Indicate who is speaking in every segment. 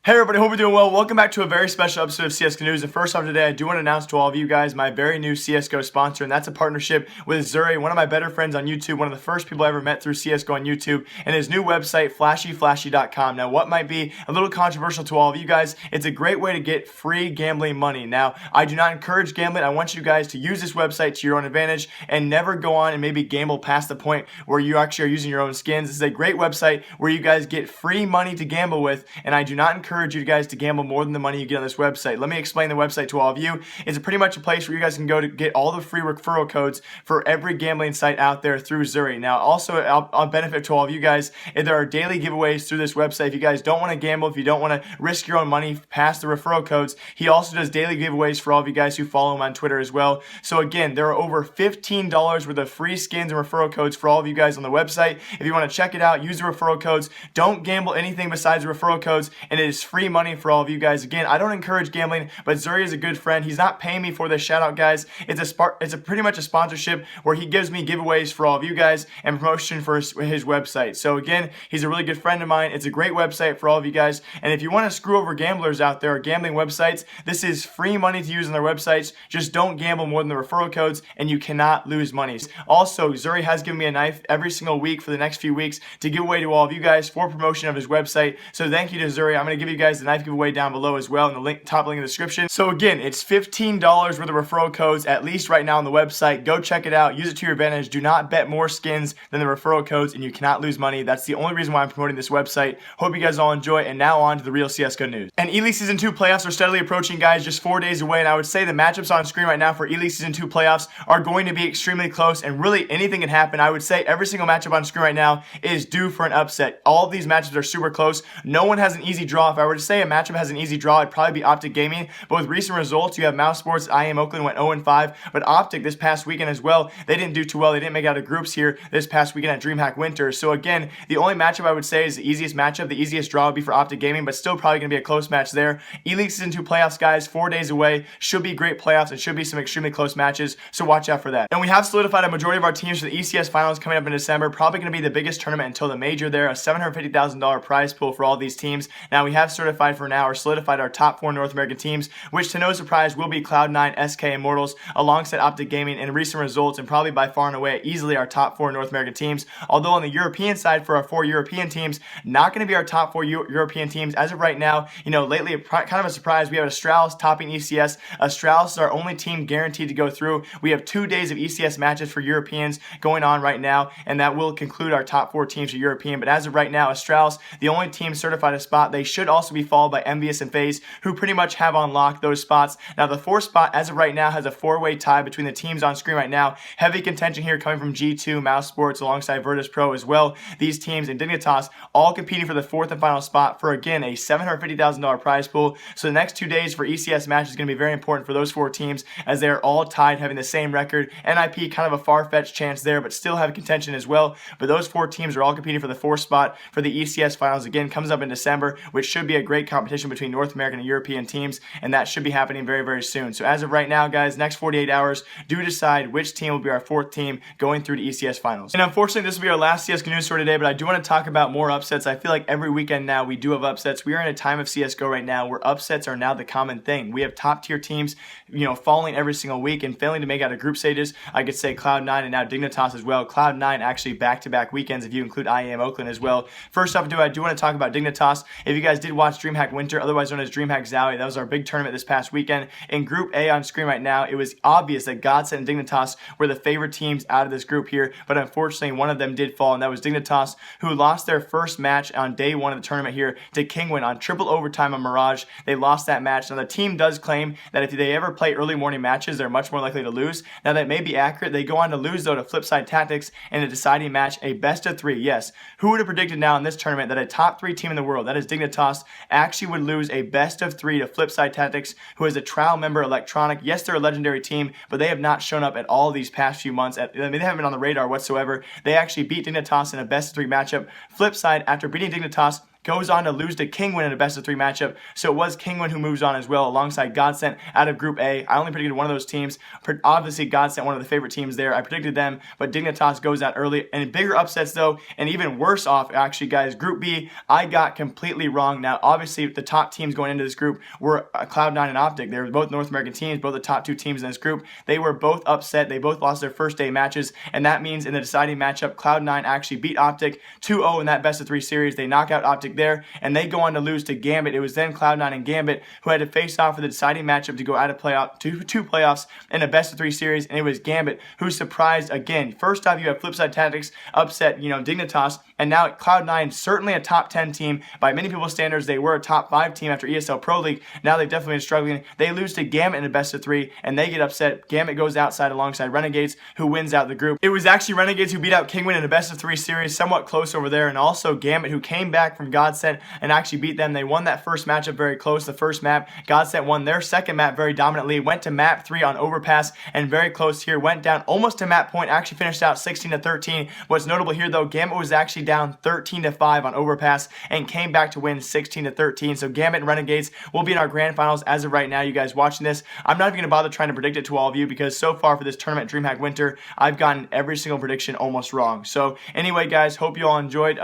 Speaker 1: Hey everybody, hope you're doing well. Welcome back to a very special episode of CSGO News. And first off today, I do want to announce to all of you guys my very new CSGO sponsor, and that's a partnership with Zuri, one of my better friends on YouTube, one of the first people I ever met through CSGO on YouTube, and his new website, flashyflashy.com. Now, what might be a little controversial to all of you guys, it's a great way to get free gambling money. Now, I do not encourage gambling. I want you guys to use this website to your own advantage and never go on and maybe gamble past the point where you actually are using your own skins. This is a great website where you guys get free money to gamble with, and I do not encourage you guys to gamble more than the money you get on this website. Let me explain the website to all of you. It's pretty much a place where you guys can go to get all the free referral codes for every gambling site out there through Zuri. Now, also, I'll benefit to all of you guys. If there are daily giveaways through this website, if you guys don't want to gamble, if you don't want to risk your own money past the referral codes, he also does daily giveaways for all of you guys who follow him on Twitter as well. So again, there are over $15 worth of free skins and referral codes for all of you guys on the website. If you want to check it out, use the referral codes. Don't gamble anything besides the referral codes, and it is free money for all of you guys. Again, I don't encourage gambling, but Zuri is a good friend. He's not paying me for this shout out, guys. It's pretty much a sponsorship where he gives me giveaways for all of you guys and promotion for his website. So again, he's a really good friend of mine. It's a great website for all of you guys. And if you want to screw over gamblers out there or gambling websites, this is free money to use on their websites. Just don't gamble more than the referral codes, and you cannot lose money. Also, Zuri has given me a knife every single week for the next few weeks to give away to all of you guys for promotion of his website. So thank you to Zuri. I'm going to give you guys the knife giveaway down below as well in the top link in the description. So again, it's $15 worth of referral codes, at least right now on the website. Go check it out. Use it to your advantage. Do not bet more skins than the referral codes, and you cannot lose money. That's the only reason why I'm promoting this website. Hope you guys all enjoy. And now on to the real CSGO news. And Eleague Season 2 playoffs are steadily approaching, guys, just 4 days away. And I would say the matchups on screen right now for Eleague Season 2 playoffs are going to be extremely close, and really anything can happen. I would say every single matchup on screen right now is due for an upset. All of these matchups are super close. No one has an easy draw. If I were to say a matchup has an easy draw, it'd probably be Optic Gaming. But with recent results, you have Mouse Sports, IM Oakland went 0-5. But Optic this past weekend as well, they didn't do too well. They didn't make out of groups here this past weekend at Dreamhack Winter. So again, the only matchup I would say is the easiest matchup. The easiest draw would be for Optic Gaming, but still probably going to be a close match there. Eleague Season 2 playoffs, guys, 4 days away. Should be great playoffs and should be some extremely close matches. So watch out for that. And we have solidified a majority of our teams for the ECS finals coming up in December. Probably going to be the biggest tournament until the major there. A $750,000 prize pool for all these teams. Now we have certified for now or solidified our top 4 North American teams, which to no surprise will be Cloud9, SK, Immortals, alongside Optic Gaming in recent results, and probably by far and away easily our top 4 North American teams. Although on the European side for our 4 European teams, not going to be our top 4 European teams as of right now. You know, lately kind of a surprise. We have Astralis topping ECS. Astralis is our only team guaranteed to go through. We have 2 days of ECS matches for Europeans going on right now, and that will conclude our top 4 teams for European. But as of right now, Astralis, the only team certified a spot. They should also be followed by Envious and FaZe, who pretty much have unlocked those spots. Now the 4th spot as of right now has a 4-way tie between the teams on screen right now. Heavy contention here coming from G2, Mouse Sports alongside Virtus Pro as well. These teams and Dignitas all competing for the 4th and final spot for again a $750,000 prize pool. So the next 2 days for ECS matches is going to be very important for those 4 teams as they are all tied, having the same record. NIP kind of a far-fetched chance there, but still have contention as well. But those 4 teams are all competing for the 4th spot for the ECS finals. Again, comes up in December, which should be a great competition between North American and European teams, and that should be happening very, very soon. So as of right now, guys, next 48 hours, do decide which team will be our 4th team going through to ECS finals. And unfortunately, this will be our last CSGO news for today, but I do want to talk about more upsets. I feel like every weekend now we do have upsets. We are in a time of CSGO right now where upsets are now the common thing. We have top tier teams, you know, falling every single week and failing to make out of group stages. I could say Cloud9 and now Dignitas as well. Cloud9 actually back-to-back weekends if you include IM Oakland as well. First off, I do want to talk about Dignitas. If you guys did watch Dreamhack Winter, otherwise known as Dreamhack Zowie, that was our big tournament this past weekend. In Group A on screen right now, it was obvious that Godsend and Dignitas were the favorite teams out of this group here, but unfortunately one of them did fall, and that was Dignitas, who lost their first match on day 1 of the tournament here to Kingwin on triple overtime on Mirage. They lost that match. Now the team does claim that if they ever play early morning matches, they're much more likely to lose. Now that may be accurate. They go on to lose though to Flipside Tactics in a deciding match, a best of 3. Yes, who would have predicted now in this tournament that a top 3 team in the world, that is Dignitas, actually would lose a best of 3 to Flipside Tactics, who is a trial member Electronic. Yes, they're a legendary team, but they have not shown up at all these past few months. They haven't been on the radar whatsoever. They actually beat Dignitas in a best of 3 matchup. Flipside, after beating Dignitas goes on to lose to Kingwin in a best-of-3 matchup. So it was Kingwin who moves on as well, alongside Godsent out of Group A. I only predicted one of those teams. Obviously, Godsent, one of the favorite teams there. I predicted them, but Dignitas goes out early. And bigger upsets, though, and even worse off, actually, guys, Group B, I got completely wrong. Now, obviously, the top teams going into this group were Cloud9 and Optic. They were both North American teams, both the top 2 teams in this group. They were both upset. They both lost their first day matches, and that means in the deciding matchup, Cloud9 actually beat Optic 2-0 in that best-of-3 series. They knock out Optic there, and they go on to lose to Gambit. It was then Cloud9 and Gambit who had to face off for the deciding matchup to go out of two playoffs in a best-of-3 series, and it was Gambit who surprised again. First off, you have Flipside Tactics upset, Dignitas, and now Cloud9, certainly a top 10 team. By many people's standards, they were a top 5 team after ESL Pro League. Now they've definitely been struggling. They lose to Gambit in a best-of-3, and they get upset. Gambit goes outside alongside Renegades, who wins out the group. It was actually Renegades who beat out Kingwin in a best-of-3 series, somewhat close over there, and also Gambit, who came back from Godsent and actually beat them. They won that first matchup very close. The first map, Godsent won their second map very dominantly, went to map 3 on Overpass, and very close here, went down almost to map point, actually finished out 16-13. What's notable here, though, Gambit was actually down 13-5 on Overpass and came back to win 16-13. So Gambit and Renegades will be in our grand finals as of right now. You guys watching this, I'm not even going to bother trying to predict it to all of you, because so far for this tournament, Dreamhack Winter, I've gotten every single prediction almost wrong. So anyway, guys, hope you all enjoyed.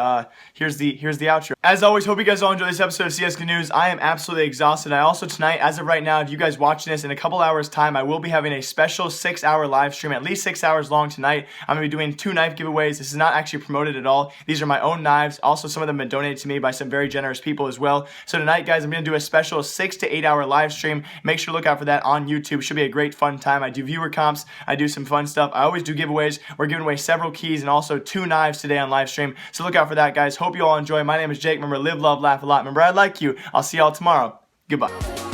Speaker 1: Here's the outro. As always, hope you guys all enjoyed this episode of CS:GO News. I am absolutely exhausted. I also tonight, as of right now, if you guys watching this in a couple hours time, I will be having a special 6-hour live stream, at least 6 hours long tonight. I'm going to be doing 2 knife giveaways. This is not actually promoted at all. These are my own knives. Also, some of them have been donated to me by some very generous people as well. So tonight, guys, I'm going to do a special 6 to 8 hour live stream. Make sure to look out for that on YouTube. Should be a great fun time. I do viewer comps. I do some fun stuff. I always do giveaways. We're giving away several keys and also 2 knives today on live stream. So look out for that, guys. Hope you all enjoy. My name is Jake. Remember, live, love, laugh a lot. Remember, I like you. I'll see y'all tomorrow. Goodbye.